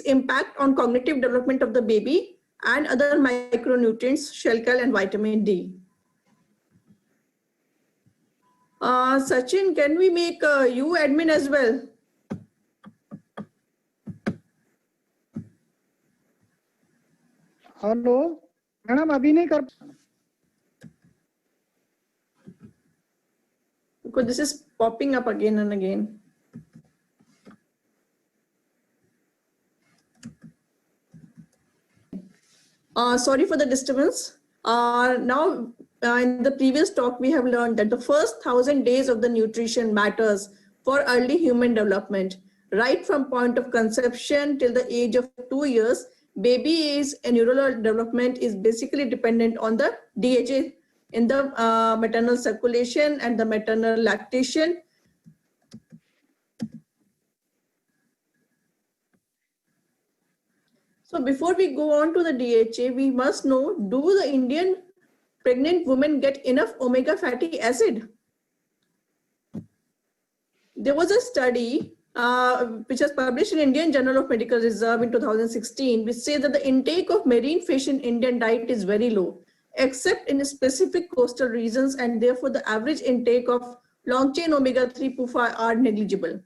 impact on cognitive development of the baby and other micronutrients, shell and vitamin D. Sachin, can we make you admin as well? Hello madam, अभी नहीं कर, because this is popping up again and again. Sorry for the disturbance. Now, in the previous talk, we have learned that the first 1,000 days of the nutrition matters for early human development. Right from point of conception till the age of 2 years, baby's neural development is basically dependent on the DHA in the maternal circulation and the maternal lactation. So before we go on to the DHA, we must know, do the Indian pregnant women get enough omega fatty acid? There was a study which was published in Indian Journal of Medical Research in 2016, which says that the intake of marine fish in Indian diet is very low, except in specific coastal regions, and therefore the average intake of long-chain omega-3 PUFA are negligible.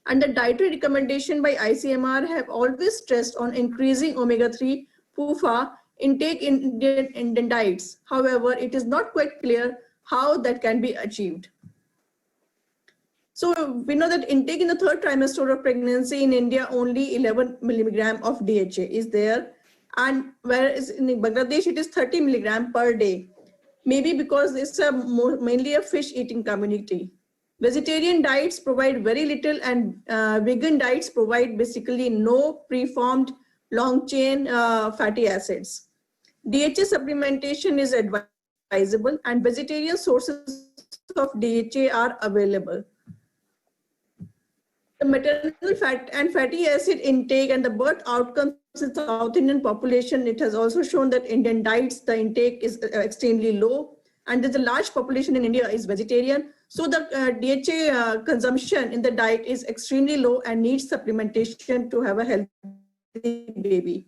And the dietary recommendation by ICMR have always stressed on increasing omega-3 PUFA intake in Indian diets. However, it is not quite clear how that can be achieved. So we know that intake in the third trimester of pregnancy in India, only 11 milligram of DHA is there. And whereas in Bangladesh, it is 30 milligram per day. Maybe because it's mainly a fish eating community. Vegetarian diets provide very little, and vegan diets provide basically no preformed long chain fatty acids. DHA supplementation is advisable, and vegetarian sources of DHA are available. The maternal fat and fatty acid intake and the birth outcomes in South Indian population, it has also shown that Indian diets, the intake is extremely low, and there's a large population in India is vegetarian. So the DHA consumption in the diet is extremely low and needs supplementation to have a healthy baby.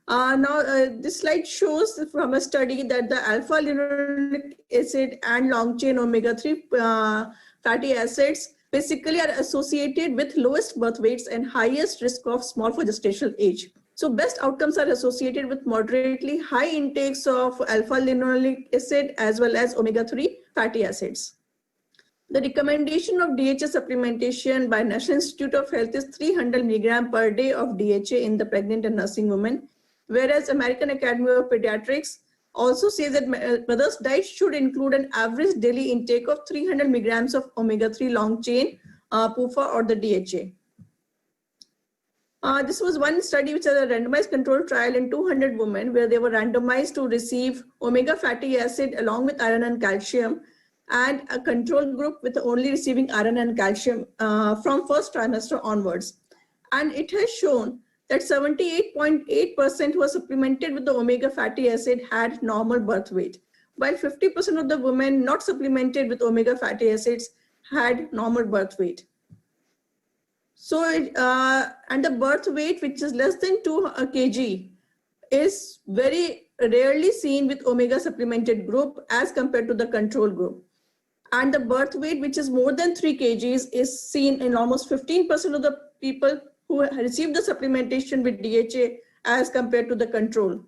Now, this slide shows from a study that the alpha-linolenic acid and long-chain omega-3 fatty acids basically are associated with lowest birth weights and highest risk of small for gestational age. So best outcomes are associated with moderately high intakes of alpha-linolenic acid as well as omega-3 fatty acids. The recommendation of DHA supplementation by National Institute of Health is 300 milligram per day of DHA in the pregnant and nursing women, whereas American Academy of Pediatrics also says that mother's diet should include an average daily intake of 300 milligrams of omega-3 long chain PUFA or the DHA. This was one study which was a randomized controlled trial in 200 women where they were randomized to receive omega fatty acid along with iron and calcium, and a control group with only receiving iron and calcium from first trimester onwards. And it has shown that 78.8% who were supplemented with the omega fatty acid had normal birth weight, while 50% of the women not supplemented with omega fatty acids had normal birth weight. So, and the birth weight, which is less than 2 kg, is very rarely seen with omega supplemented group as compared to the control group. And the birth weight, which is more than 3 kgs, is seen in almost 15% of the people who received the supplementation with DHA as compared to the control.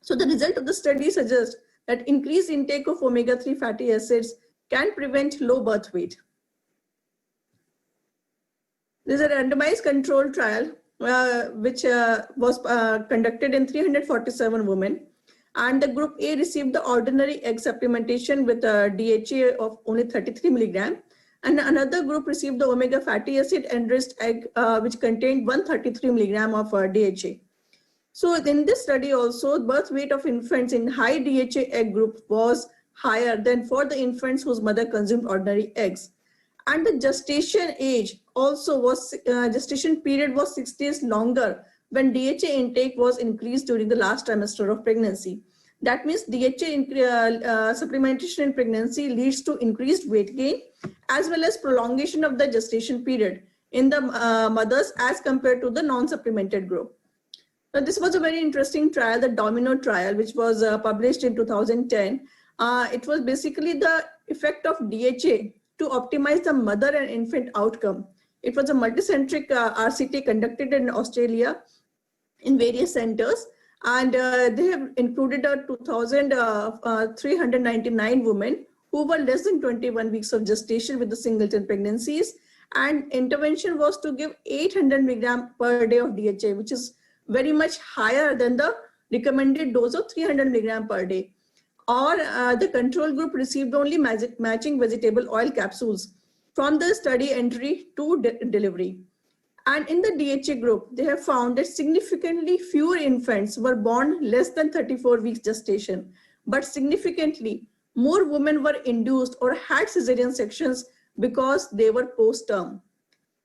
So the result of the study suggests that increased intake of omega-3 fatty acids can prevent low birth weight. This is a randomized control trial which was conducted in 347 women. And the group A received the ordinary egg supplementation with DHA of only 33 milligram. And another group received the omega fatty acid enriched egg, which contained 133 milligram of DHA. So in this study also, birth weight of infants in high DHA egg group was higher than for the infants whose mother consumed ordinary eggs. And the gestation age also was, gestation period was 6 days longer when DHA intake was increased during the last trimester of pregnancy. That means DHA supplementation in pregnancy leads to increased weight gain as well as prolongation of the gestation period in the mothers as compared to the non-supplemented group. Now, this was a very interesting trial, the Domino trial, which was published in 2010. It was basically the effect of DHA to optimize the mother and infant outcome. It was a multicentric RCT conducted in Australia in various centers, and they have included 2,399 women who were less than 21 weeks of gestation with the singleton pregnancies, and intervention was to give 800 milligram per day of DHA, which is very much higher than the recommended dose of 300 milligram per day. Or the control group received only matching vegetable oil capsules from the study entry to delivery. And in the DHA group, they have found that significantly fewer infants were born less than 34 weeks gestation, but significantly more women were induced or had cesarean sections because they were post-term.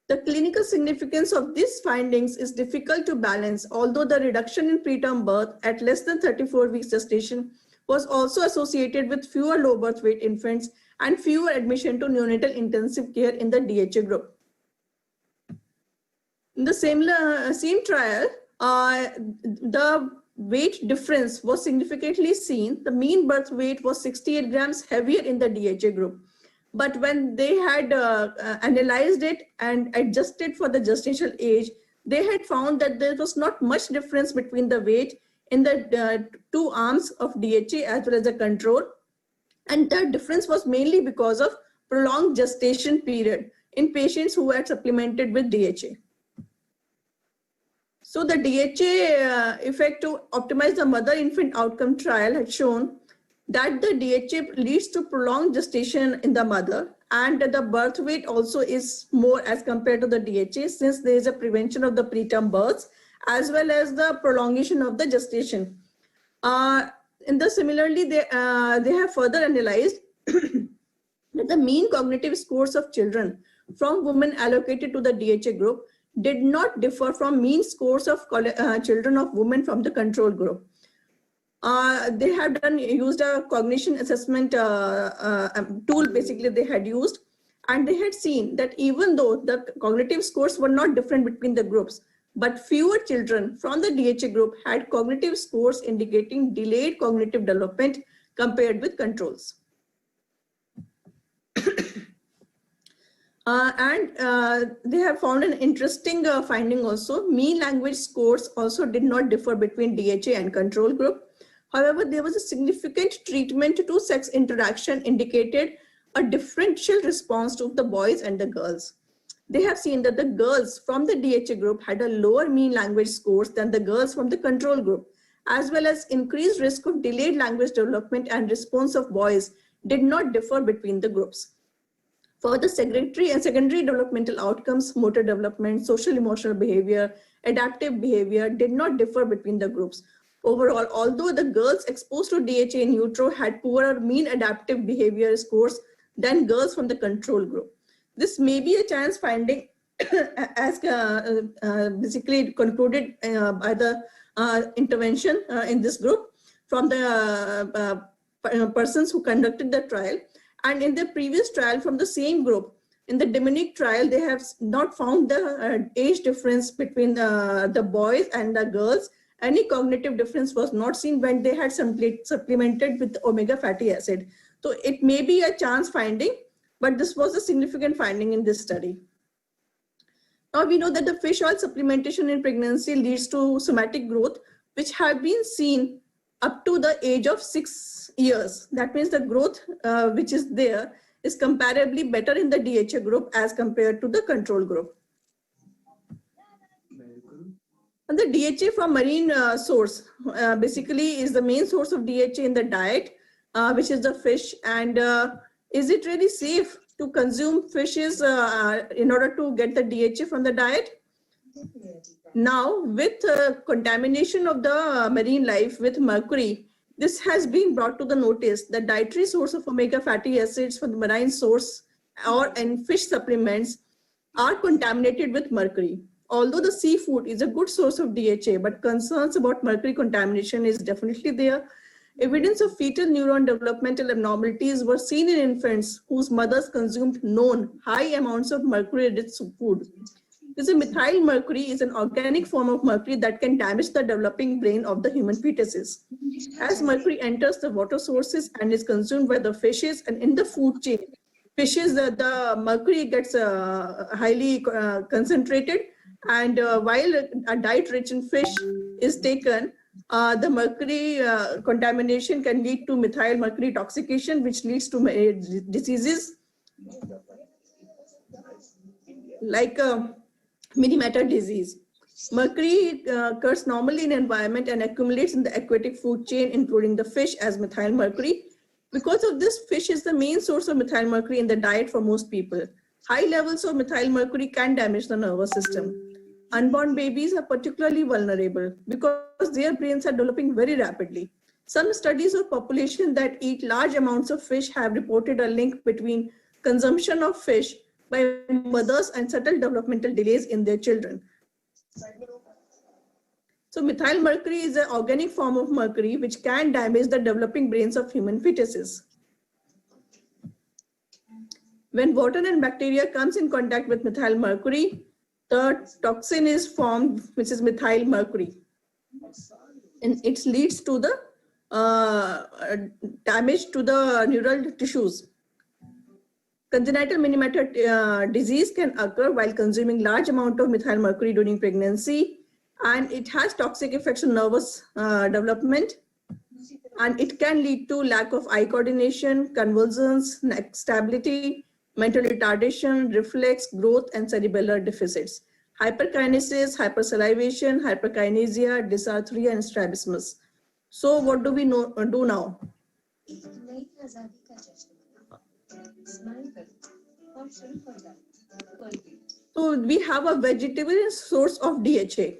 The clinical significance of these findings is difficult to balance, although the reduction in preterm birth at less than 34 weeks gestation was also associated with fewer low birth weight infants and fewer admission to neonatal intensive care in the DHA group. In the same trial, the weight difference was significantly seen. The mean birth weight was 68 grams heavier in the DHA group. But when they had analyzed it and adjusted for the gestational age, they had found that there was not much difference between the weight in the two arms of DHA as well as the control. And the difference was mainly because of prolonged gestation period in patients who had supplemented with DHA. So the DHA effect to optimize the mother-infant outcome trial had shown that the DHA leads to prolonged gestation in the mother, and the birth weight also is more as compared to the DHA, since there is a prevention of the preterm births as well as the prolongation of the gestation. Similarly, they have further analyzed that the mean cognitive scores of children from women allocated to the DHA group did not differ from mean scores of children of women from the control group. They have used a cognition assessment tool, basically they had used, and they had seen that even though the cognitive scores were not different between the groups, but fewer children from the DHA group had cognitive scores indicating delayed cognitive development compared with controls. They have found an interesting finding also. Mean language scores also did not differ between DHA and control group. However, there was a significant treatment to sex interaction indicated a differential response to the boys and the girls. They have seen that the girls from the DHA group had a lower mean language scores than the girls from the control group, as well as increased risk of delayed language development and response of boys did not differ between the groups. Further, secondary developmental outcomes, motor development, social emotional behavior, adaptive behavior did not differ between the groups. Overall, although the girls exposed to DHA in utero had poorer mean adaptive behavior scores than girls from the control group. This may be a chance finding as basically concluded by the intervention in this group from the persons who conducted the trial. And in the previous trial from the same group, in the Dominic trial, they have not found the age difference between the boys and the girls. Any cognitive difference was not seen when they had supplemented with omega fatty acid. So it may be a chance finding, but this was a significant finding in this study. Now we know that the fish oil supplementation in pregnancy leads to somatic growth, which have been seen up to the age of 6 years. That means the growth which is there is comparably better in the DHA group as compared to the control group. And the DHA from marine source basically is the main source of DHA in the diet, which is the fish. And is it really safe to consume fishes in order to get the DHA from the diet? Now, with contamination of the marine life with mercury, this has been brought to the notice that dietary source of omega fatty acids from the marine source and fish supplements are contaminated with mercury. Although the seafood is a good source of DHA, but concerns about mercury contamination is definitely there. Evidence of fetal neuron developmental abnormalities were seen in infants whose mothers consumed known high amounts of mercury-rich food. This is methyl mercury is an organic form of mercury that can damage the developing brain of the human fetuses. As mercury enters the water sources and is consumed by the fishes and in the food chain, fishes, the mercury gets highly concentrated, and while a diet rich in fish is taken, the mercury contamination can lead to methyl mercury toxication, which leads to diseases like mini matter disease. Mercury occurs normally in environment and accumulates in the aquatic food chain, including the fish, as methyl mercury. Because of this, fish is the main source of methyl mercury in the diet for most people. High levels of methyl mercury can damage the nervous system. Unborn babies are particularly vulnerable because their brains are developing very rapidly. Some studies of population that eat large amounts of fish have reported a link between consumption of fish by mothers and subtle developmental delays in their children. So methyl mercury is an organic form of mercury which can damage the developing brains of human fetuses. When water and bacteria comes in contact with methyl mercury, the toxin is formed, which is methyl mercury. And it leads to the damage to the neural tissues. Congenital mini matter disease can occur while consuming large amount of methyl mercury during pregnancy, and it has toxic effects on nervous development, and it can lead to lack of eye coordination, convulsions, neck stability, mental retardation, reflex, growth, and cerebellar deficits, hyperkinesis, hypersalivation, hyperkinesia, dysarthria, and strabismus. So what do we do now? So we have a vegetarian source of DHA.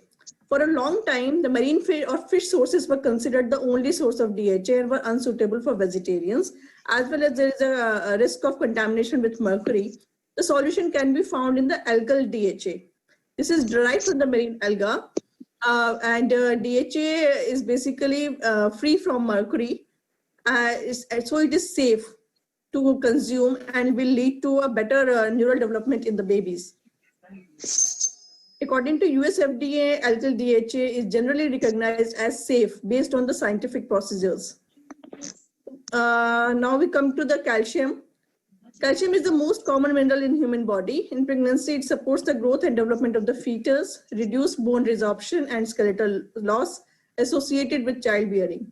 For a long time, the marine fish or fish sources were considered the only source of DHA and were unsuitable for vegetarians, as well as there is a risk of contamination with mercury. The solution can be found in the algal DHA. This is derived from the marine alga, and DHA is basically free from mercury, so it is safe to consume and will lead to a better neural development in the babies. According to US FDA, algal DHA is generally recognized as safe based on the scientific procedures. Now we come to the calcium. Calcium is the most common mineral in human body. In pregnancy, it supports the growth and development of the fetus, reduce bone resorption and skeletal loss associated with childbearing.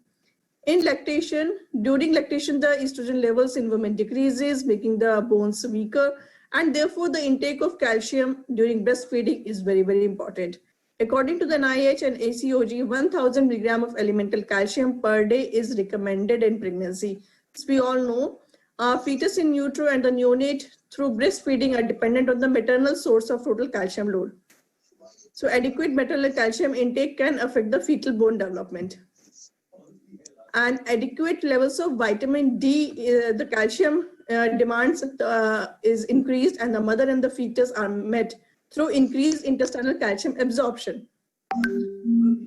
In lactation, during lactation, the estrogen levels in women decreases, making the bones weaker, and therefore the intake of calcium during breastfeeding is very, very important. According to the NIH and ACOG, 1000 milligram of elemental calcium per day is recommended in pregnancy. As we all know, fetus in utero and the neonate through breastfeeding are dependent on the maternal source of total calcium load. So adequate maternal calcium intake can affect the fetal bone development. And adequate levels of vitamin D, the calcium demands is increased, and the mother and the fetus are met through increased intestinal calcium absorption.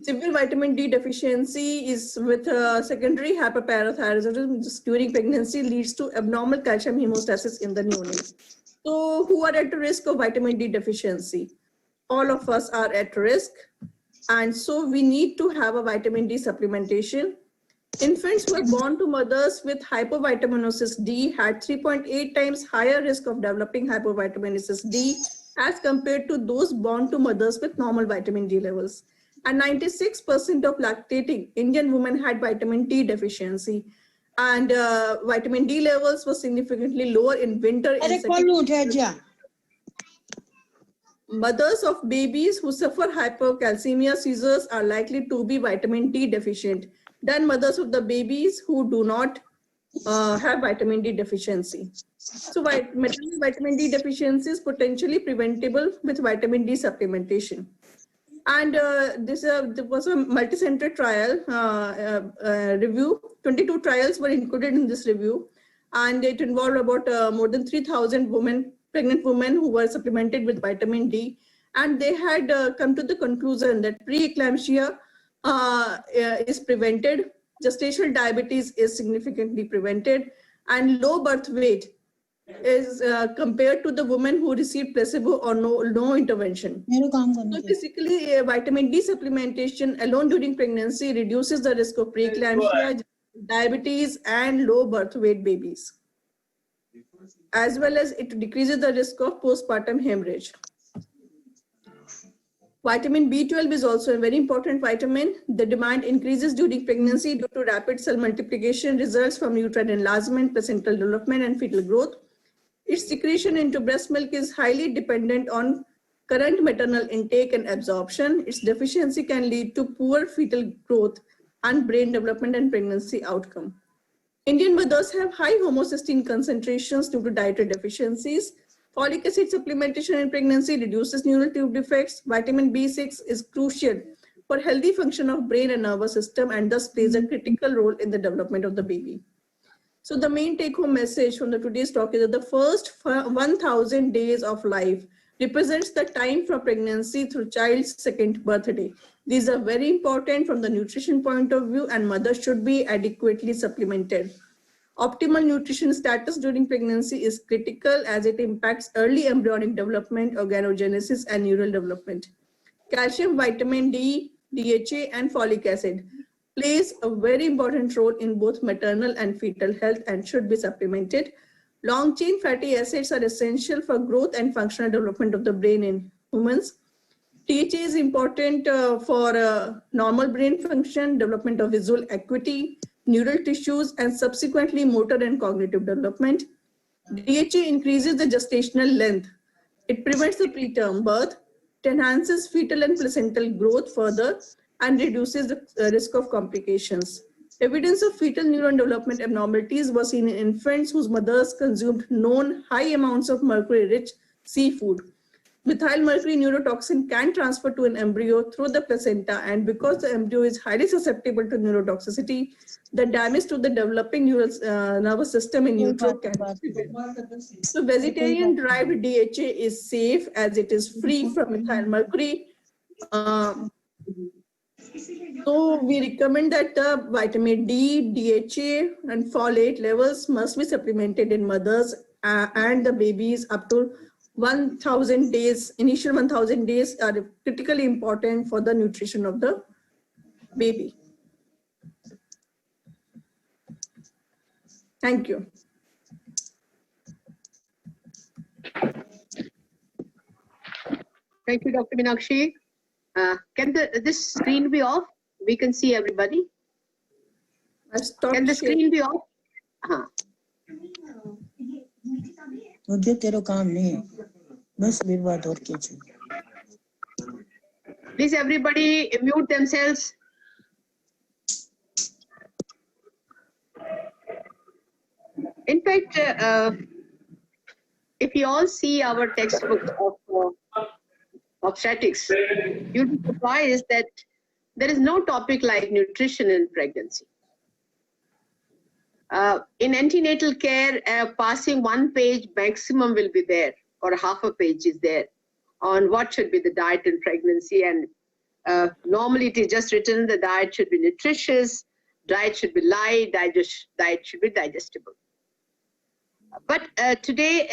Severe vitamin D deficiency is with secondary hyperparathyroidism during pregnancy leads to abnormal calcium hemostasis in the neonate. So who are at risk of vitamin D deficiency? All of us are at risk, and so we need to have a vitamin D supplementation. Infants who were born to mothers with hypovitaminosis D had 3.8 times higher risk of developing hypovitaminosis D as compared to those born to mothers with normal vitamin D levels. And 96% of lactating Indian women had vitamin D deficiency. And vitamin D levels were significantly lower in winter. Mothers of babies who suffer hypocalcemia seizures are likely to be vitamin D deficient than mothers of the babies who do not have vitamin D deficiency. So maternal vitamin D deficiency is potentially preventable with vitamin D supplementation. And there was a multi-center trial review. 22 trials were included in this review, and it involved about more than 3,000 pregnant women who were supplemented with vitamin D, and they had come to the conclusion that preeclampsia is prevented, gestational diabetes is significantly prevented, and low birth weight is compared to the women who received placebo or no intervention. So basically, vitamin D supplementation alone during pregnancy reduces the risk of preeclampsia, diabetes, and low birth weight babies, as well as it decreases the risk of postpartum hemorrhage. Vitamin B12 is also a very important vitamin. The demand increases during pregnancy due to rapid cell multiplication results from uterine enlargement, placental development, and fetal growth. Its secretion into breast milk is highly dependent on current maternal intake and absorption. Its deficiency can lead to poor fetal growth and brain development and pregnancy outcome. Indian mothers have high homocysteine concentrations due to dietary deficiencies. Folic acid supplementation in pregnancy reduces neural tube defects. Vitamin B6 is crucial for healthy function of brain and nervous system and thus plays a critical role in the development of the baby. So the main take-home message from today's talk is that the first 1,000 days of life represents the time from pregnancy through child's second birthday. These are very important from the nutrition point of view, and mothers should be adequately supplemented. Optimal nutrition status during pregnancy is critical as it impacts early embryonic development, organogenesis, and neural development. Calcium, vitamin D, DHA, and folic acid plays a very important role in both maternal and fetal health and should be supplemented. Long-chain fatty acids are essential for growth and functional development of the brain in humans. DHA is important for normal brain function, development of visual acuity, neural tissues, and subsequently motor and cognitive development. DHA increases the gestational length. It prevents the preterm birth. It enhances fetal and placental growth further and reduces the risk of complications. Evidence of fetal neuron development abnormalities was seen in infants whose mothers consumed known high amounts of mercury-rich seafood. Methyl mercury neurotoxin can transfer to an embryo through the placenta, and because the embryo is highly susceptible to neurotoxicity, the damage to the developing nervous system in utero can be severe. So vegetarian derived DHA is safe as it is free from methyl mercury. So we recommend that the vitamin D, DHA, and folate levels must be supplemented in mothers and the babies up to 1,000 days. Initial 1,000 days are critically important for the nutrition of the baby. Thank you. Thank you, Dr. Meenakshi. Can this screen be off? We can see everybody. Can the screen be off? मुझे तेरा काम नहीं है बस विवाद और कुछ Please everybody mute themselves. In fact, if you all see our textbook of obstetrics, you'll be surprised that there is no topic like nutrition in pregnancy. In antenatal care, passing one page maximum will be there, or half a page is there, on what should be the diet in pregnancy. And normally it is just written the diet should be nutritious, diet should be light, diet should be digestible. But today,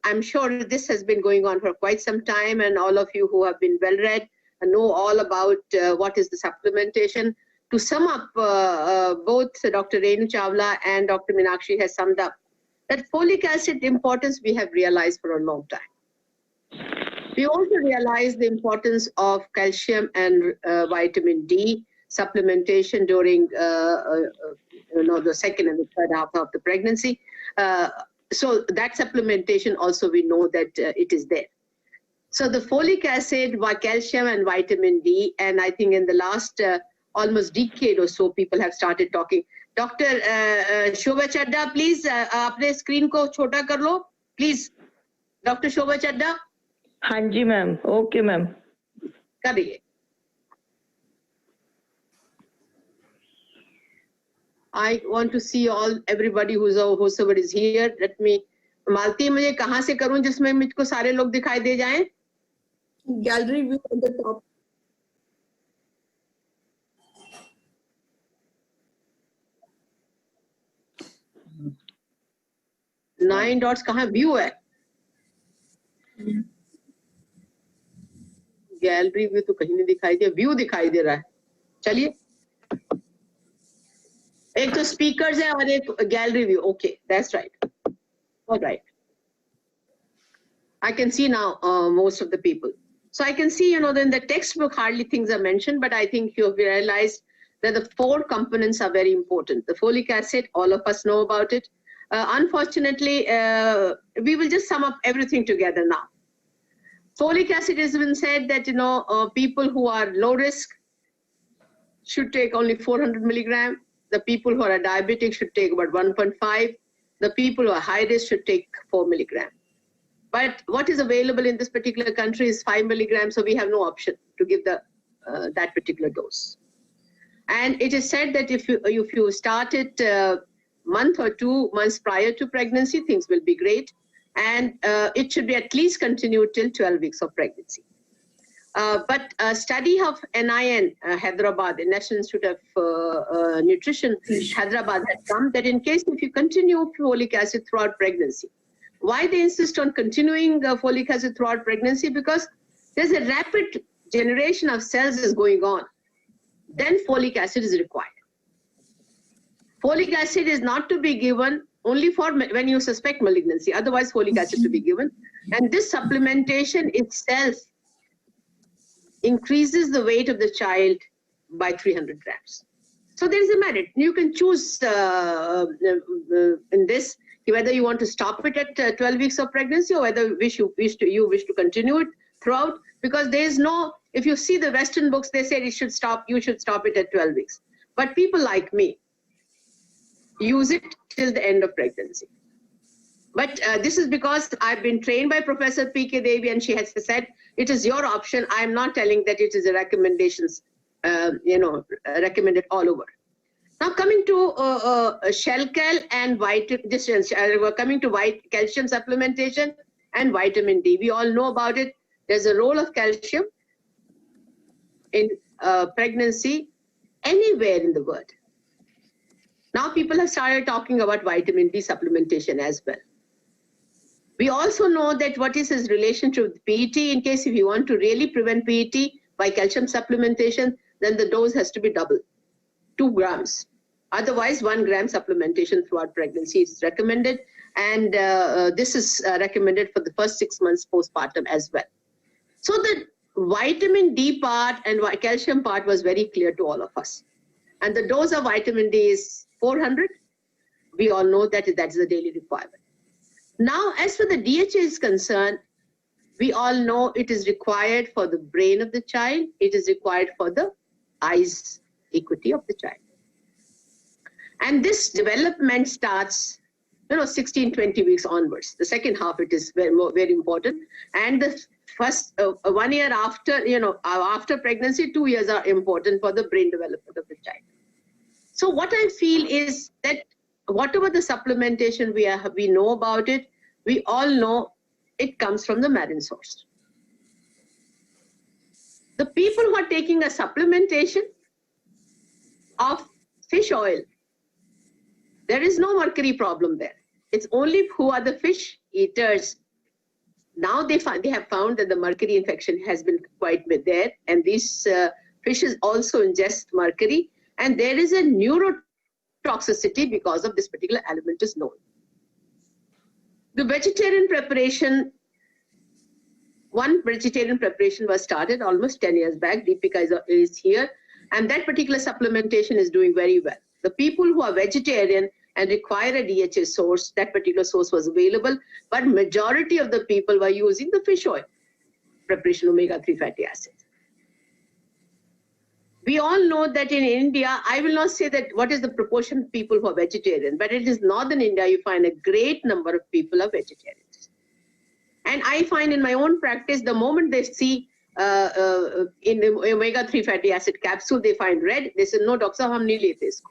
I'm sure this has been going on for quite some time, and all of you who have been well-read know all about what is the supplementation. To sum up, both Dr. Renu Chawla and Dr. Meenakshi has summed up that folic acid importance we have realized for a long time. We also realized the importance of calcium and vitamin D supplementation during the second and the third half of the pregnancy. So that supplementation also we know that it is there. So the folic acid, calcium and vitamin D, and I think in the last almost decade or so, people have started talking. Dr. Shobha Chadda, please, अपने screen को छोटा कर लो, please. Dr. Shobha Chadda. हाँ जी ma'am, okay ma'am. करिए. I want to see everybody whosoever is here. Let me. मालती मुझे कहाँ से करूँ जिसमें मुझको सारे लोग दिखाई दे जाएं? Gallery view at the top. 9 dots कहाँ व्यू है? गैलरी व्यू तो कहीं नहीं दिखाई दिया, व्यू दिखाई दे रहा है. चलिए, एक तो स्पीकर्स है और एक gallery view. Okay, that's right. All right. I can see now most of the people. So I can see, in the textbook hardly things are mentioned, but I think you have realized that the 4 components are very important. The folic acid, all of us know about it. Unfortunately, we will just sum up everything together now. Folic acid has been said that, people who are low risk should take only 400 milligram. The people who are diabetic should take about 1.5. The people who are high risk should take 4 milligram. But what is available in this particular country is 5 milligrams, so we have no option to give that particular dose. And it is said that if you start it a month or 2 months prior to pregnancy, things will be great. And it should be at least continued till 12 weeks of pregnancy. But a study of NIN, Hyderabad, the National Institute of Nutrition, Hyderabad, had come that in case if you continue folic acid throughout pregnancy, why they insist on continuing folic acid throughout pregnancy? Because there's a rapid generation of cells is going on. Then folic acid is required. Folic acid is not to be given only for when you suspect malignancy. Otherwise, folic acid to be given. And this supplementation itself increases the weight of the child by 300 grams. So there is a merit. You can choose in this whether you want to stop it at 12 weeks of pregnancy or whether you wish to continue it throughout. Because there is no, if you see the Western books, they say you should stop it at 12 weeks. But people like me use it till the end of pregnancy. But this is because I've been trained by Professor P.K. Devi, and she has said it is your option. I'm not telling that it is a recommendations, recommended all over. Now coming to Shelcal and coming to calcium supplementation and vitamin D. We all know about it. There's a role of calcium in pregnancy anywhere in the world. Now people have started talking about vitamin D supplementation as well. We also know that what is his relation to PET. In case if you want to really prevent PET by calcium supplementation, then the dose has to be double, 2 grams. Otherwise, 1 gram supplementation throughout pregnancy is recommended. And this is recommended for the first 6 months postpartum as well. So the vitamin D part and calcium part was very clear to all of us. And the dose of vitamin D is 400. We all know that that's the daily requirement. Now, as for the DHA is concerned, we all know it is required for the brain of the child. It is required for the eyes equity of the child. And this development starts, 16, 20 weeks onwards. The second half, it is very important. And the first 1 year after, after pregnancy, 2 years are important for the brain development of the child. So what I feel is that whatever the supplementation we know about it, we all know it comes from the marine source. The people who are taking a supplementation of fish oil, there is no mercury problem there. It's only who are the fish eaters. Now they have found that the mercury infection has been quite there, and these fishes also ingest mercury, and there is a neurotoxicity because of this particular element is known. The vegetarian preparation, one vegetarian preparation was started almost 10 years back. Deepika is here, and that particular supplementation is doing very well. The people who are vegetarian and require a DHA source, that particular source was available, but majority of the people were using the fish oil preparation, omega-3 fatty acids. We all know that in India, I will not say that what is the proportion of people who are vegetarian, but it is northern India, you find a great number of people are vegetarians. And I find in my own practice, the moment they see in the omega-3 fatty acid capsule, they find red, they say, no, doctor, hum nahi lete isko.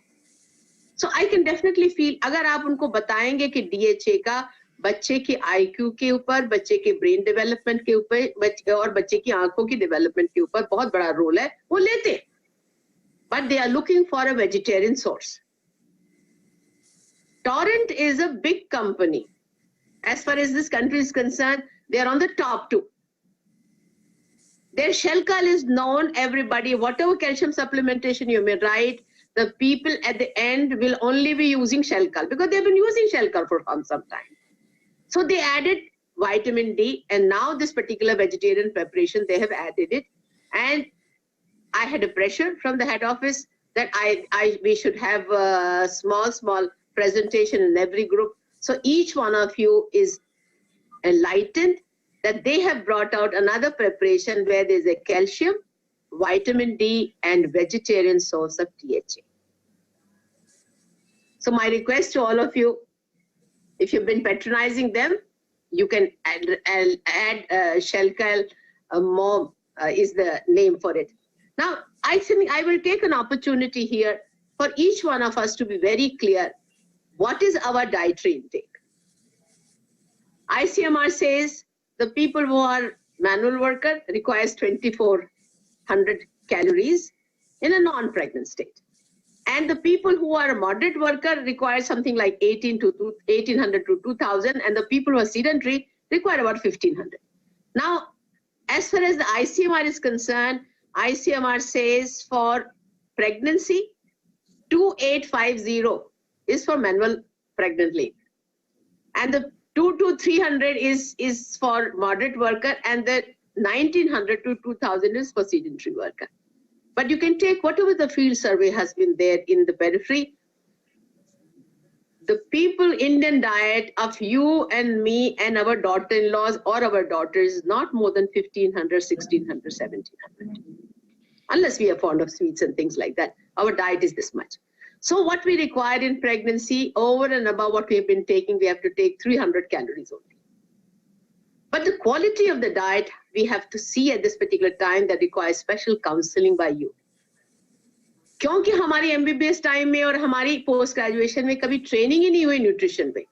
So I can definitely feel, अगर आप उनको बताएंगे कि DHA का बच्चे के IQ के ऊपर, बच्चे के brain development के ऊपर और बच्चे की आंखों की development के ऊपर बहुत बड़ा role है, वो लेते हैं. But they are looking for a vegetarian source. Torrent is a big company. as far as this country is concerned, they are on the top 2. Their Shelcal is known, everybody, whatever calcium supplementation you may write, the people at the end will only be using Shelcal because they've been using Shelcal for some time. So they added vitamin D, and now this particular vegetarian preparation, they have added it. And I had a pressure from the head office that we should have a small presentation in every group. So each one of you is enlightened that they have brought out another preparation where there's a calcium, vitamin D, and vegetarian source of DHA. So my request to all of you, if you've been patronizing them, you can add Shelcal Mom is the name for it. Now, I think I will take an opportunity here for each one of us to be very clear. What is our dietary intake? ICMR says the people who are manual worker requires 2,400 calories in a non-pregnant state. And the people who are a moderate worker require something like 1,800 to 2,000, and the people who are sedentary require about 1,500. Now, as far as the ICMR is concerned, ICMR says for pregnancy, 2,850 is for manual pregnant lady. And the 2,000 to 300 is for moderate worker, and the 1,900 to 2,000 is for sedentary worker. But you can take whatever the field survey has been there in the periphery. The people Indian diet of you and me and our daughter-in-laws or our daughters is not more than 1,500, 1,600, 1,700. Unless we are fond of sweets and things like that. Our diet is this much. So what we require in pregnancy, over and above what we have been taking, we have to take 300 calories only. But the quality of the diet, we have to see at this particular time that requires special counseling by you. क्योंकि हमारी MBBS time में और हमारी post graduation में कभी training ही नहीं हुई nutrition पे.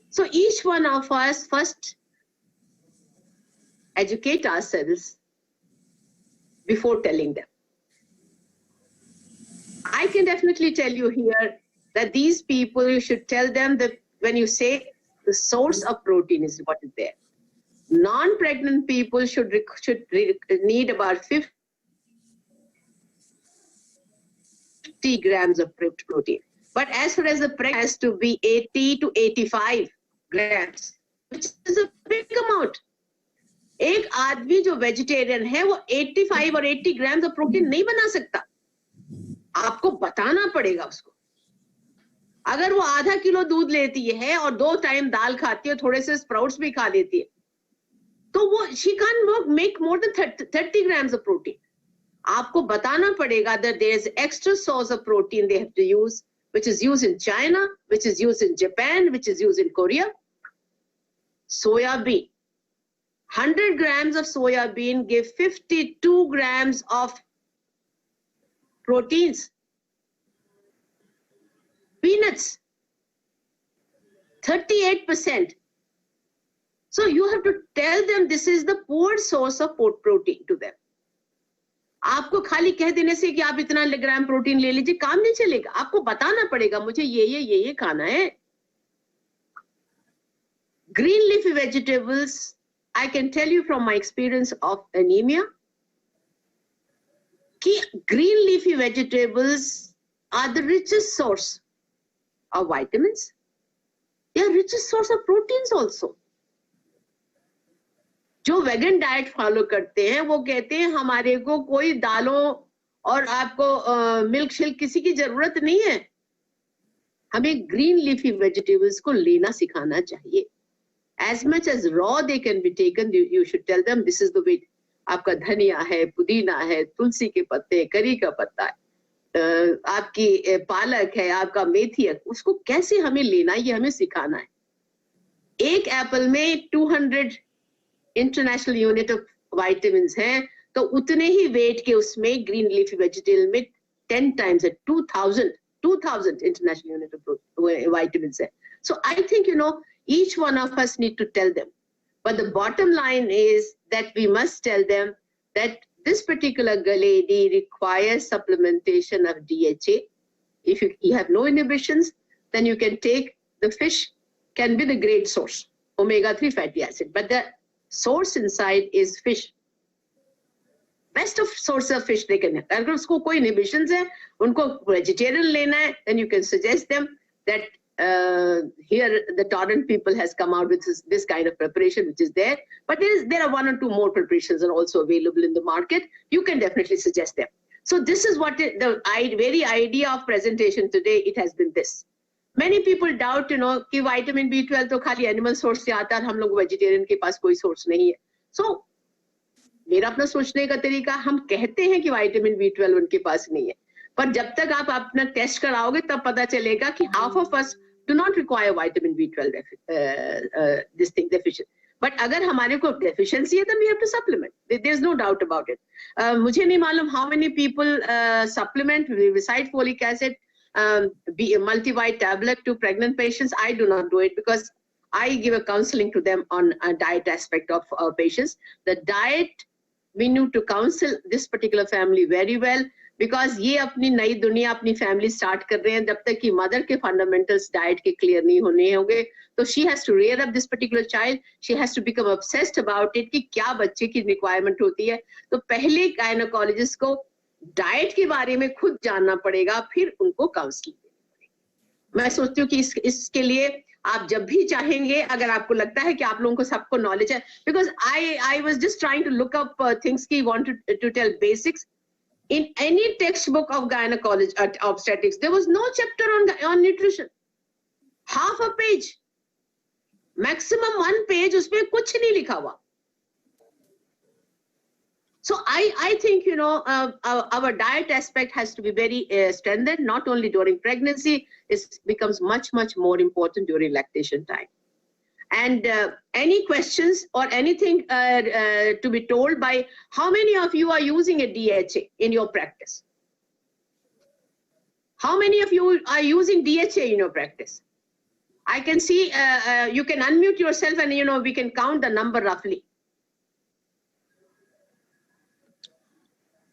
So each one of us first educate ourselves before telling them. I can definitely tell you here that these people, you should tell them that when you say the source of protein is what is there. Non-pregnant people should need about 50 grams of protein. But as far as the pregnant has to be 80 to 85 grams, which is a big amount. एक आदमी जो vegetarian है वो 85 और 80 gram of protein नहीं बना सकता. आपको बताना पड़ेगा उसको. अगर वो आधा किलो दूध लेती है और 2 टाइम दाल खाती है, थोड़े से स्प्राउट्स भी खा लेती है, तो वो she can't make more than 30 grams of protein. आपको बताना पड़ेगा that there is extra source of protein they have to use, which is used in China, which is used in Japan, which is used in Korea. Soya bean. 100 grams of soya bean give 52 grams of proteins. Peanuts, 38%. So you have to tell them this is the poor source of protein to them. आपको खाली कह देने से कि आप इतना gram protein ले लीजिए काम नहीं चलेगा. आपको बताना पड़ेगा मुझे ये खाना है. Green leafy vegetables, I can tell you from my experience of anemia, कि green leafy vegetables are the richest source of vitamins. They are richest source of proteins also. जो वेगन डाइट फॉलो करते हैं वो कहते हैं हमारे को कोई दालों और आपको मिल्क शेक किसी की जरूरत नहीं है. हमें ग्रीन लीफी वेजिटेबल्स को लेना सिखाना चाहिए. As much as raw they can be taken, you should tell them this is the way. आपका धनिया है, पुदीना है, तुलसी के पत्ते, करी का पत्ता है, आपकी पालक है, आपका मेथी है, उसको कैसे हमें लेना ये हमें सिखाना है. एक एप्पल में 200 इंटरनेशनल यूनिट ऑफ विटामिन्स हैं, तो उतने ही वेट के उसमें ग्रीन लीफी वेजिटेबल में 10 टाइम्स है, 2000 इंटरनेशनल यूनिट ऑफ विटामिन्स है. So I think, each one of us need to tell them. But the bottom line is that we must tell them that this particular lady requires supplementation of DHA. If you have no inhibitions, then you can take the fish can be the great source, omega-3 fatty acid. But the source inside is fish. Best of source of fish they can have. अगर उसको कोई inhibitions है, उनको vegetarian लेना है, then you can suggest them that here the Torrent people has come out with this kind of preparation, which is there. But there are 1 or 2 more preparations are also available in the market. You can definitely suggest them. So this is what the very idea of presentation today, it has been this. Many people doubt, कि vitamin B12 तो खाली animal source से आता है, हम लोग vegetarian के पास कोई source नहीं है. So मेरा अपना सोचने का तरीका, हम कहते हैं कि vitamin B12 उनके पास नहीं है, पर जब तक आप अपना टेस्ट कराओगे तब पता चलेगा कि half of us do not require vitamin B12 this thing deficient. But अगर हमारे को deficiency है, then we have to supplement. There's no doubt about it. मुझे नहीं मालूम how many people supplement beside folic acid, be a multivit tablet to pregnant patients. I do not do it because I give a counseling to them on a diet aspect of patients. The diet, we need to counsel this particular family very well, because ये अपनी नई दुनिया अपनी family start कर रहे हैं, जब तक कि mother के fundamentals diet के clear नहीं होने होंगे, तो she has to rear up this particular child. She has to become obsessed about it कि क्या बच्चे की requirement होती है. तो पहले gynecologist को diet के बारे में खुद जानना पड़ेगा, फिर उनको counseling देनी पड़ेगी. मैं सोचती हूँ कि इसके लिए आप जब भी चाहेंगे, अगर आपको लगता है कि आप लोगों को सबको knowledge है, because I was just trying to look up things कि wanted to tell basics. In any textbook of gynecology obstetrics, there was no chapter on nutrition. Half a page, maximum 1 page, उसमें कुछ नहीं लिखा हुआ. So I think our diet aspect has to be very strengthened, not only during pregnancy. It becomes much more important during lactation time. And any questions or anything to be told by how many of you are using a DHA in your practice? How many of you are using DHA in your practice? I can see you can unmute yourself and we can count the number roughly.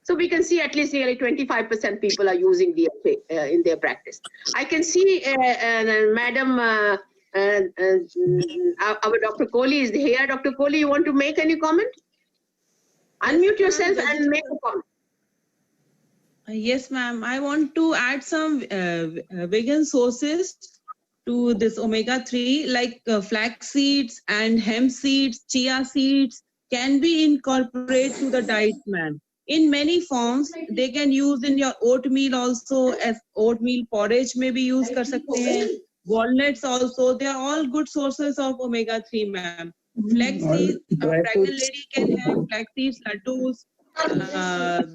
So we can see at least nearly 25% people are using DHA in their practice. I can see Madam our Dr. Kohli is here. Dr. Kohli, you want to make any comment? Unmute yourself and make a comment. Yes, ma'am. I want to add some vegan sources to this omega-3, like flax seeds and hemp seeds, chia seeds can be incorporated to the diet, ma'am. In many forms, they can use in your oatmeal also, as oatmeal porridge may be used kar sakte hain. Walnuts also, they are all good sources of omega-3, ma'am. Flax seeds, a pregnant lady can have flax seeds, laddus.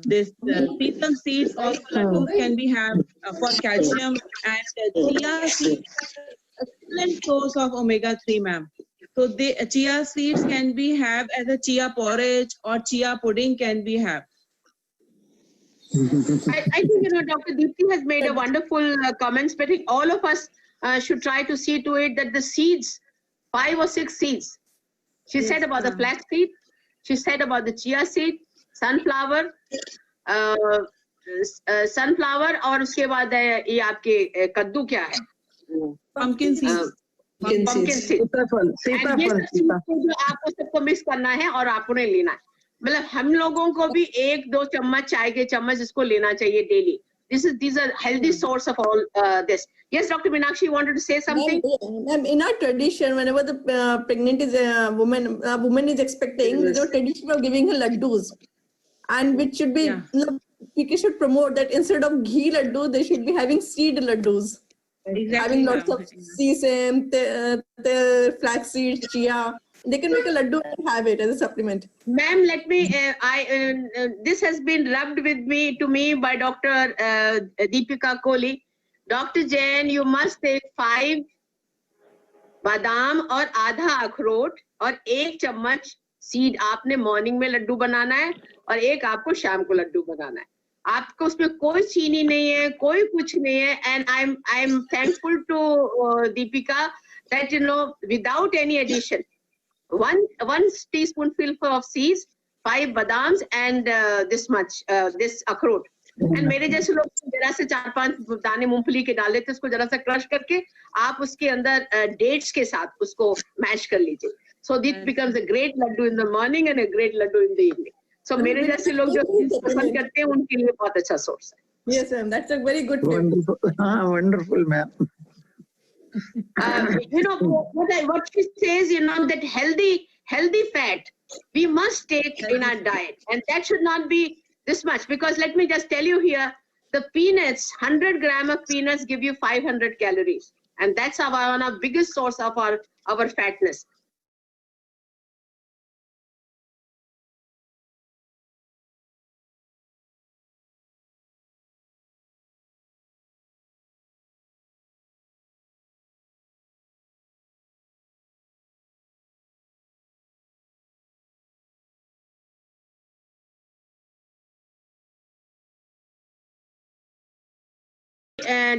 This sesame seeds also laddus can be had for calcium, and chia seeds, excellent source of omega-3, ma'am. So the chia seeds can be had as a chia porridge or chia pudding can be had. I think Dr. Deepti has made a wonderful comments, but I think all of us should try to see to it that the seeds, 5 or 6 seeds. She said about the flax seed. She said about the chia seed, sunflower, sunflower, और उसके बाद ये आपके कद्दू क्या है? Pumpkin seeds. Pumpkin seeds. And ये जो आपको सबको मिक्स करना है और आपको नहीं लेना है. मतलब हम लोगों को भी 1-2 चम्मच चाय के चम्मच इसको लेना चाहिए daily. These are healthy source of all this. Yes, Dr. Meenakshi, you wanted to say something? In our tradition, whenever the pregnant is a woman is expecting, there's a tradition of giving her laddus, and which should be we should promote that instead of ghee laddu, they should be having seed laddus, having lots of sesame, flax seeds, chia. They can make a laddu and have it as a supplement. Ma'am, let me, this has been rubbed to me by Dr. Deepika Kohli. Dr. Jain, you must take 5 बादाम और आधा अखरोट और 1 चम्मच seed आपने morning में लड्डू बनाना है और 1 आपको शाम को लड्डू बनाना है. आपको उसमें कोई चीनी नहीं है, कोई कुछ नहीं है. And I'm thankful to Deepika that without any addition, one teaspoonful of seeds, 5 badams, and this much this akhrot. And मेरे जैसे लोग जरा से 4-5 दाने मूंगफली के डाल लेते, उसको जरा सा क्रश करके आप उसके अंदर डेट्स के साथ उसको मैश कर लीजिए, so this becomes a great laddu in the morning and a great laddu in the evening. So मेरे जैसे लोग जो पसंद करते हैं उनके लिए बहुत अच्छा सोर्स है. Yes, ma'am. That's a very good tip. Wonderful. Wonderful, ma'am. What she says, that healthy fat we must take in our diet, and that should not be this much, because let me just tell you here, the peanuts, 100 gram of peanuts give you 500 calories, and that's one of biggest source of our fatness.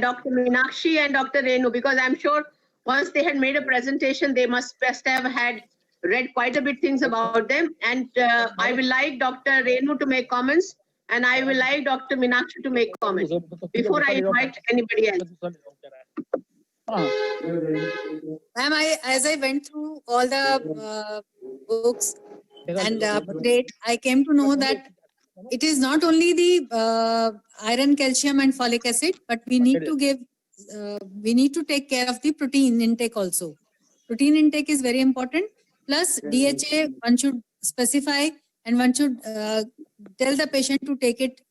Dr. Meenakshi and Dr. Renu, because I'm sure once they had made a presentation, they must have had read quite a bit things about them. And I will like Dr. Renu to make comments, and I will like Dr. Meenakshi to make comments before I invite anybody else. Ma'am, as I went through all the books and update, I came to know that it is not only the iron, calcium, and folic acid, but we need to take care of the protein intake also. Protein intake is very important. Plus DHA, one should specify and one should tell the patient to take it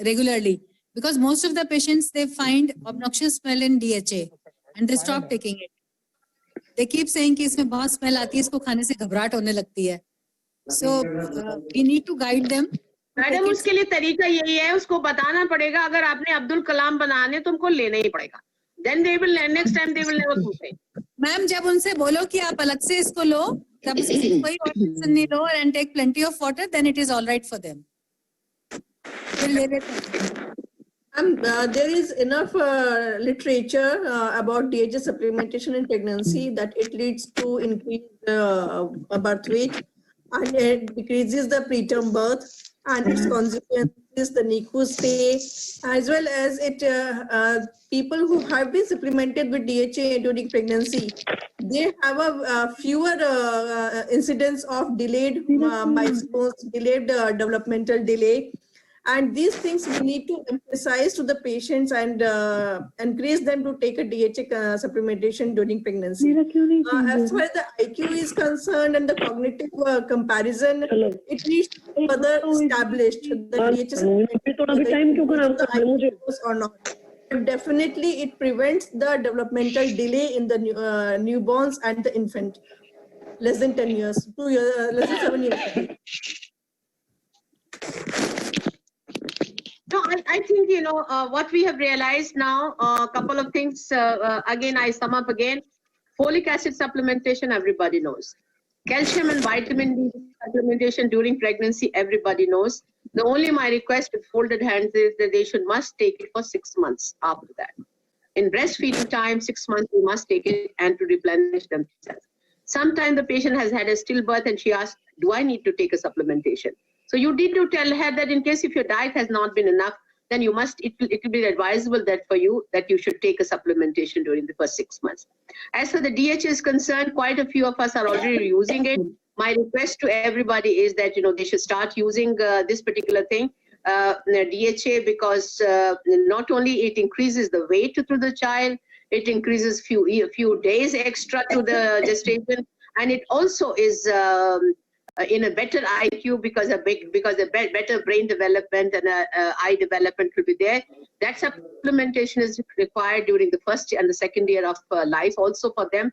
regularly, because most of the patients, they find obnoxious smell in DHA and they stop taking it. They keep saying कि इसमें बहुत smell आती है, इसको खाने से घबराहट होने लगती है. So we need to guide them. Madam, उसके लिए तरीका यही है, उसको बताना पड़ेगा अगर आपने अब्दुल कलाम बनाने तो उनको लेना ही पड़ेगा. Then they will, next time they will never complain. Ma'am, जब उनसे बोलो कि आप अलग से इसको लो, तब कोई और medicine नहीं लो and take plenty of water, then it is all right for them. There is enough literature about DHA supplementation in pregnancy that it leads to increased birth weight, and it decreases the preterm birth, and its consequences, the NICU stay, as well as it people who have been supplemented with DHA during pregnancy, they have a fewer incidents of delayed milestones, delayed developmental delay. And these things we need to emphasize to the patients and encourage them to take a DHA supplementation during pregnancy. As far as the IQ is concerned and the cognitive comparison, it needs to be further established. The DHA supplementation or not. But definitely, it prevents the developmental delay in the newborns and the infant. Less than 10 years, 2 years, less than 7 years. No, I think, what we have realized now, a couple of things, again, I sum up again. Folic acid supplementation, everybody knows. Calcium and vitamin D supplementation during pregnancy, everybody knows. The only my request with folded hands is that they must take it for 6 months after that. In breastfeeding time, 6 months, we must take it and to replenish themselves. Sometimes the patient has had a stillbirth and she asked, do I need to take a supplementation? So you need to tell her that in case if your diet has not been enough, then you must, it will be advisable that for you that you should take a supplementation during the first 6 months. As for the DHA is concerned, quite a few of us are already using it. My request to everybody is that, they should start using this particular thing, DHA, because not only it increases the weight to the child, it increases few days extra to the gestation, and it also is in a better IQ because a better brain development and eye development will be there. That supplementation is required during the first and the second year of life also for them.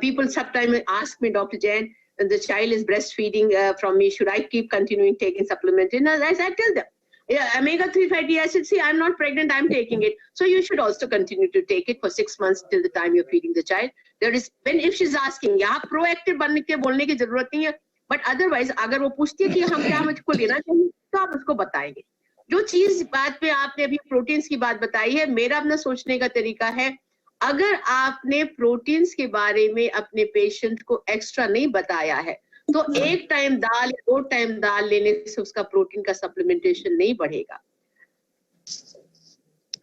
People sometimes ask me, Dr. Jain, the child is breastfeeding from me, should I keep continuing taking supplementation? And as I tell them, yeah, omega-3 fatty acids, see, I'm not pregnant, I'm taking it. So you should also continue to take it for 6 months till the time you're feeding the child. There is, if she's asking, yeah, proactive बनने के बोलने की जरूरत नहीं है. But otherwise, अगर वो पूछती है कि हम क्या मुझको लेना चाहिए, तो आप उसको बताएंगे. जो चीज बात पे आपने अभी प्रोटीन्स की बात बताई है, मेरा अपना सोचने का तरीका है, अगर आपने प्रोटीन्स के बारे में अपने पेशेंट को एक्स्ट्रा नहीं बताया है, तो 1 टाइम दाल या 2 टाइम दाल लेने से उसका प्रोटीन का सप्लीमेंटेशन नहीं बढ़ेगा.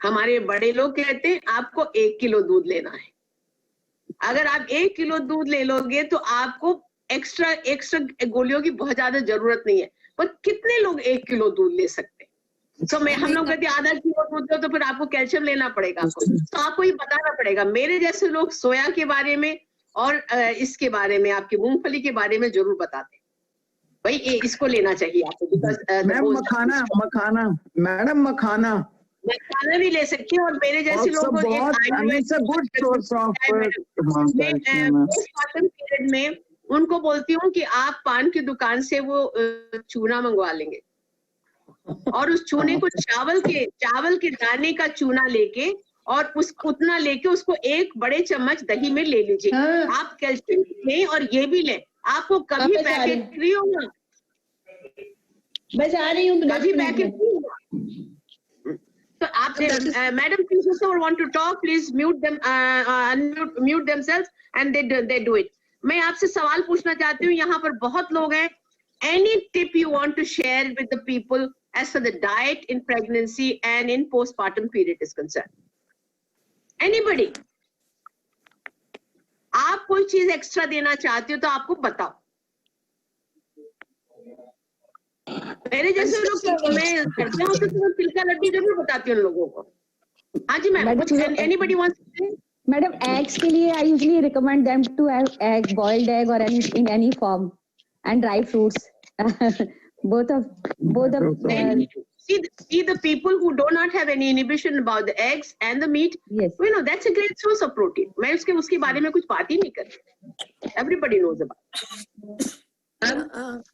हमारे बड़े लोग कहते हैं आपको 1 किलो दूध लेना है। अगर आप 1 किलो दूध ले लोगे तो आपको एक्स्ट्रा गोलियों की बहुत ज्यादा जरूरत नहीं है। पर कितने लोग 1 किलो दूध ले सकते हैं? तो हम लोग कहते हैं आधा किलो दूध लो, तो फिर आपको कैल्शियम लेना पड़ेगा आपको, तो आपको ये बताना पड़ेगा। मेरे जैसे लोग सोया के बारे में और इसके बारे में, आपकी मूंगफली के बारे में जरूर बताते हैं भाई इसको लेना चाहिए आपको। मैडम मखाना भी ले सकती है। और मेरे जैसे लोग पीरियड में उनको बोलती हूँ कि आप पान की दुकान से वो चूना मंगवा लेंगे और उस चूने को चावल के दाने का चूना लेके और उतना लेके उसको 1 बड़े चम्मच दही में ले लीजिए। आप कैल्शियम लें और ये भी लें, आपको कभी पैकेट फ्री होगा, बस आ रही हूँ, कभी पैकेट फ्री होगा। तो आप madam please want to talk, please mute them, mute themselves and they do it. मैं आपसे सवाल पूछना चाहती हूँ, यहाँ पर बहुत लोग हैं। Any tip you want to share with the people as for the diet in pregnancy and in postpartum period is concerned? Anybody? आप कोई चीज एक्स्ट्रा देना चाहते हो तो आपको बताओ। मेरे जैसे लोग मैं करते हूँ तो तिल का लड्डू जरूर बताती हूँ उन लोगों को। हाँ जी ma'am, anybody wants to say? Madam, eggs के लिए I usually recommend them to have egg, boiled egg or in any form, and dry fruits. both of see the people who do not have any inhibition about the eggs and the meat. Yes, you know that's a great source of protein. मैं उसके बारे में कुछ बात ही नहीं कर रही. Everybody knows about.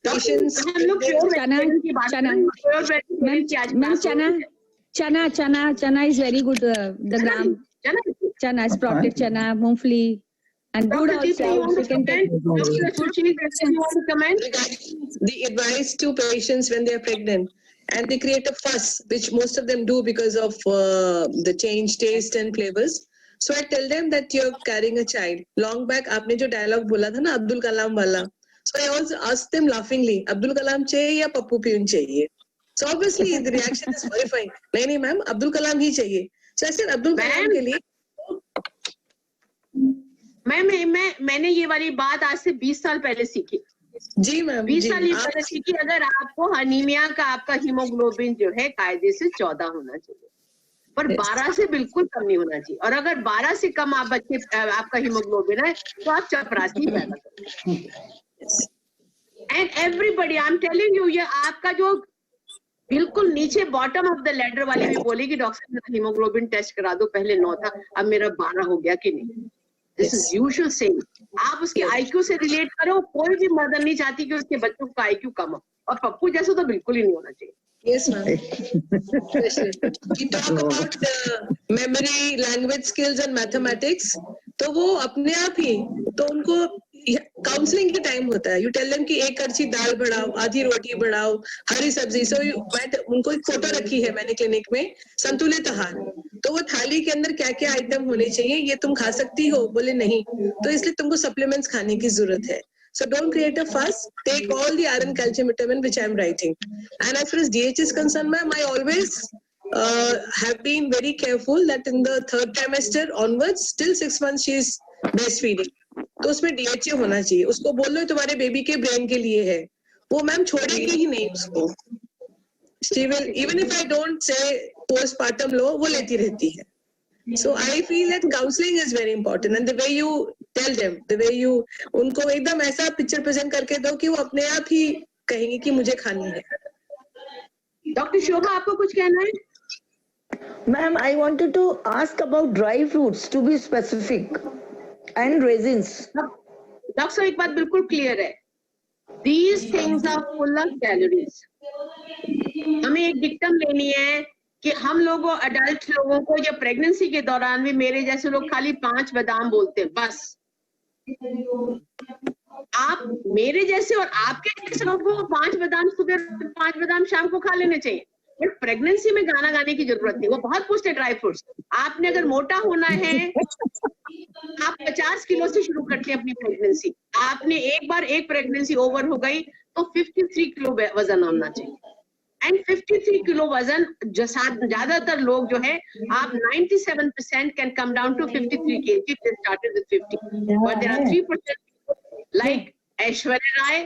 Patients. हम लोग chana is very good. The gram chana, sprouted chana, मूंगफली. And good also, can take the advice to patients when they are pregnant and they create a fuss, which most of them do because of the change taste and flavors. So I tell them that you're carrying a child. Long back, आपने जो dialogue बोला था ना अब्दुल कलाम वाला. So I also asked them laughingly, Abdul Kalam चाहिए या Pappu peon चाहिए? So obviously the reaction is horrifying. नहीं मैम, अब्दुल कलाम ही चाहिए. So I said Abdul Kalam के लिए मैंने ये वाली बात आज से 20 साल पहले सीखी। जी मैम, 20 साल पहले सीखी। अगर आपको अनीमिया का आपका हीमोग्लोबिन जो है कायदे से 14 होना चाहिए, पर 12 से बिल्कुल कम नहीं होना चाहिए। और अगर 12 से कम आप बच्चे आपका हीमोग्लोबिन है तो आप चपरासी पैदा करें। And everybody I am telling you, ये आपका जो बिल्कुल नीचे बॉटम ऑफ द लेडर वाली भी बोलेगी डॉक्टर मेरा हीमोग्लोबिन टेस्ट करा दो, पहले 9 था अब मेरा 12 हो गया कि नहीं। This is usual saying. आप उसके IQ से रिलेट करो। कोई भी मदर नहीं चाहती कि उसके बच्चों का IQ कम हो, और पप्पू जैसा तो बिल्कुल ही नहीं होना चाहिए। Yes, ma'am. We talk about memory, language skills and mathematics. तो वो अपने आप ही, तो उनको काउंसलिंग की टाइम होता है। यू टेल देम कि 1 कड़छी दाल बढ़ाओ, आधी रोटी बढ़ाओ, हरी सब्जी। सो उनको एक फोटो रखी है मैंने क्लिनिक में, संतुलित आहार। तो वो थाली के अंदर क्या क्या आइटम होने चाहिए, ये तुम खा सकती हो? बोले नहीं, तो इसलिए तुमको सप्लीमेंट्स खाने की जरूरत है। So don't create a fuss. Take all the iron, calcium, vitamin which I'm writing. And as far as DH is concerned, ma'am, I always have been very careful that in the 3rd trimester onwards, till 6 months, she is breastfeeding. तो उसमें DHA होना चाहिए। उसको बोल लो तुम्हारे baby के brain के लिए है, वो मैम छोड़ेगी ही नहीं उसको। She will, even if I don't say postpartum low, वो लेती रहती है। So I feel that counseling is very important, and the way you tell them, the way you उनको एकदम ऐसा पिक्चर प्रेजेंट करके दो कि वो अपने आप ही कहेंगे कि मुझे खानी है। डॉक्टर शोभा, आपको कुछ कहना है? Ma'am, I wanted to ask about dry fruits, to be specific, and raisins. Doctor, एक बात बिल्कुल क्लियर है, these things are full of calories. हमें एक डिक्टम लेनी है कि हम लोगों अडल्ट लोगों को या प्रेगनेंसी के दौरान भी मेरे जैसे लोग खाली 5 बादाम बोलते हैं बस। आप मेरे जैसे और आपके जैसे लोगों को 5 बादाम सुबह, 5 बादाम शाम को खा लेने चाहिए। बट प्रेगनेंसी में गाना गाने की जरूरत नहीं, वो बहुत कुछ है ड्राई फ्रूट्स। आपने अगर मोटा होना है, आप 50 किलो से शुरू करते हैं अपनी प्रेगनेंसी। आपने एक बार एक प्रेगनेंसी ओवर हो गई तो 53 किलो वजन होना चाहिए। एंड 53 किलो वजन ज्यादातर लोग जो है आप 97% can come down to 53 kg they started with 50 but there are 3% like Aishwarya Rai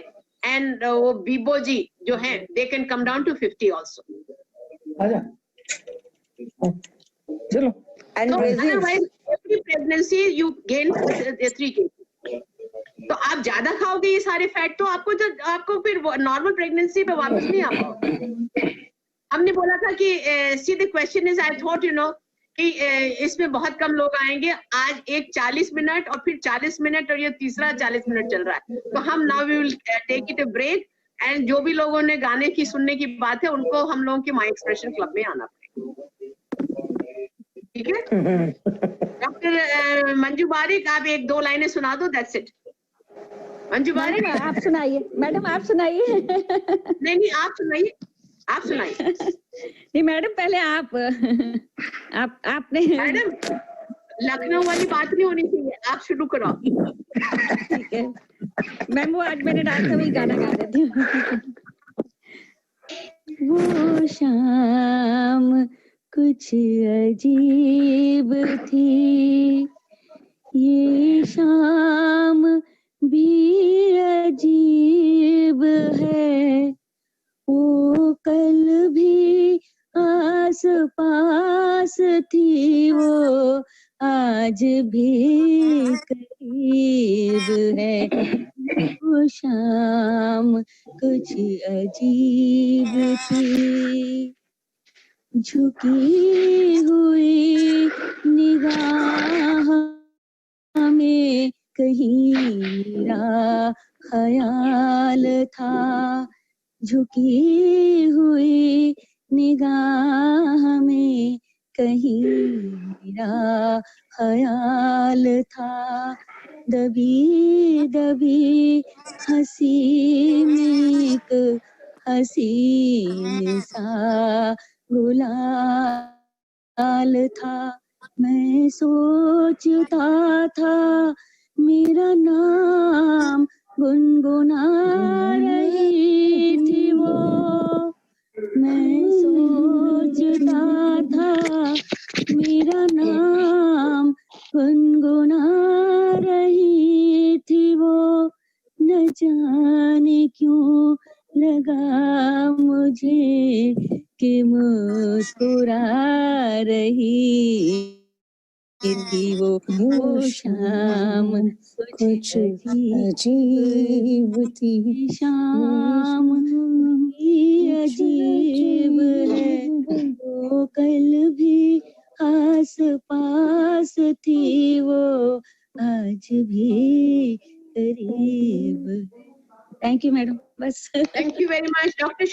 and वो बीबो जी जो है they can come down to 50 also. चलो and So Brazil. otherwise every pregnancy you gain 3 kg. तो आप ज्यादा खाओगे ये सारे फैट तो आपको फिर नॉर्मल प्रेगनेंसी पे वापस नहीं आ पाओगे. हमने बोला था कि see the question is I thought कि इसमें बहुत कम लोग आएंगे. आज एक 40 मिनट और फिर 40 मिनट और ये तीसरा 40 मिनट चल रहा है. तो हम now we will take it a break and जो भी लोगों ने गाने की सुनने की बात है उनको हम लोगों के माई एक्सप्रेशन क्लब में आना पड़ेगा. ठीक है. डॉक्टर मंजू बारिक आप 1-2 लाइनें सुना दो. That's it. मंजू बारिक आप सुनाइए मैडम, आप सुनाइए. नहीं आप सुनाइए. नहीं मैडम पहले आपने. मैडम लखनऊ वाली बात नहीं होनी चाहिए. आप शुरू करो. ठीक है मैम, वो आज मैंने डांस में गाना गा देती हूँ. वो शाम कुछ अजीब थी, ये शाम भी अजीब है. वो कल भी आस पास थी, वो आज भी करीब है. वो शाम कुछ अजीब थी, झुकी हुई निगाह में कहीं मेरा ख्याल था. झुकी हुई निगाह में कहीं मेरा ख्याल था. दबी दबी हंसी में एक हसीन सा गुलाल था. मैं सोचता था मेरा नाम गुनगुना रही थी वो. मैं सोचता था मेरा नाम गुनगुना रही थी वो. न जाने क्यों लगा मुझे कि मुस्कुरा रही थी वो शाम कुछ अजीब थी. शाम भी अजीब है, वो कल भी आस पास थी, वो आज भी करीब. Thank you madam. बस thank you very much. Doctor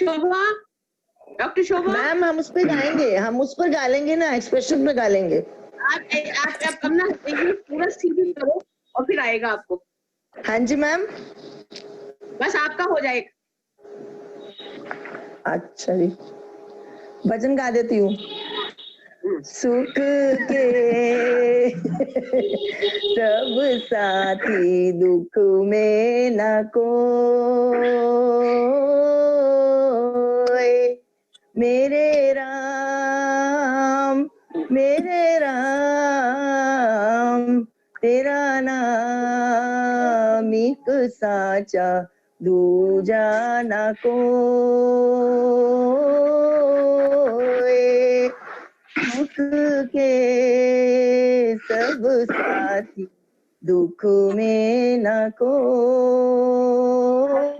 Shobha. Ma'am हम उस पर गाएंगे, हम उस पर गा लेंगे ना, एक्सप्रेशन पे गा लेंगे. आप अपना पूरा सीधी करो और फिर आएगा आपको. हाँ जी मैम. बस आपका हो जाएगा. अच्छा जी, भजन गा देती हूँ. सुख के सब साथी दुख में न कोई, मेरे राम तेरा नाम एक साचा दूजा न कोई. सुख के सब साथी दुख में न कोई.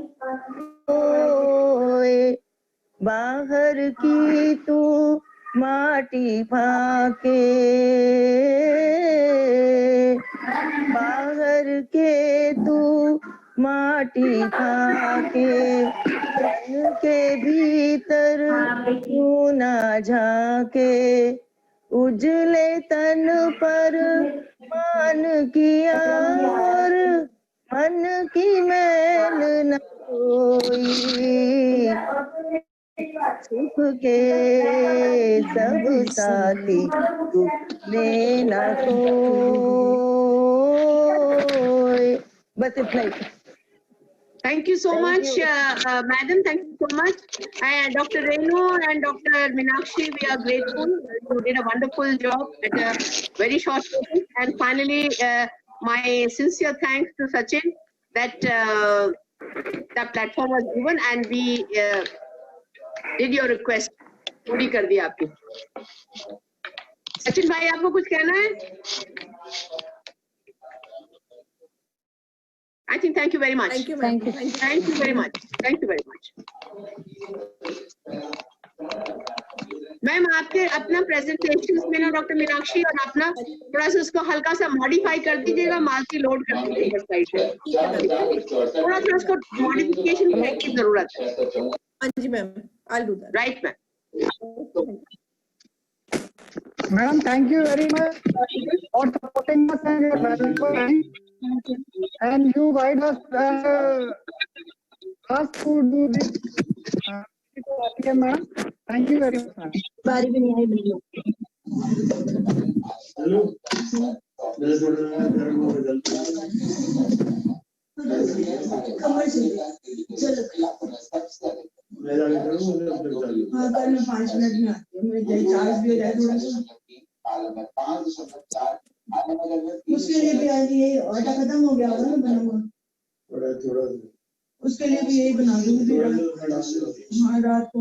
बाहर की तू माटी फाके, बाहर के तू माटी खाके, मन के भीतर क्यों ना झाके. उजले तन पर मान किया और मन की मैल न कोई. सुख के सब साथी दुख में न कोई. बस इतना ही. Thank you so much, madam. Thank you so much. And Dr. Renu and Dr. Meenakshi, we are grateful. You did a wonderful job at a very short notice. And finally, my sincere thanks to Sachin that that platform was given and we did your request. पूरी कर दी आपकी. सचिन भाई, आपको कुछ कहना है? I think thank you very much. Thank you, ma'am. Thank you very much. Thank you very much. Ma'am, आपके अपना प्रेजेंटेशन में ना डॉक्टर मीनाक्षी और अपना थोड़ा सा उसको हल्का सा मॉडिफाई कर दीजिएगा, मालती लोड कर दीजिएगा साइड पे. थोड़ा सा उसको मॉडिफिकेशन करने की जरूरत है. हाँ जी ma'am, I'll do that. Right, ma'am. Madam, thank you very much for supporting us and your valuable time. And you guide us to do this. Okay, madam. Thank you very much, ma'am. बारी भी नहीं आई मेरी लोग. हाँ, कल मैं 5 minute में आती हूँ. मेरे चार्ज भी हो जाए थोड़ा सा. उसके लिए भी आज ये आटा खत्म हो गया होगा ना बना हुआ. उसके लिए भी यही बना दूंगी. हाँ, रात को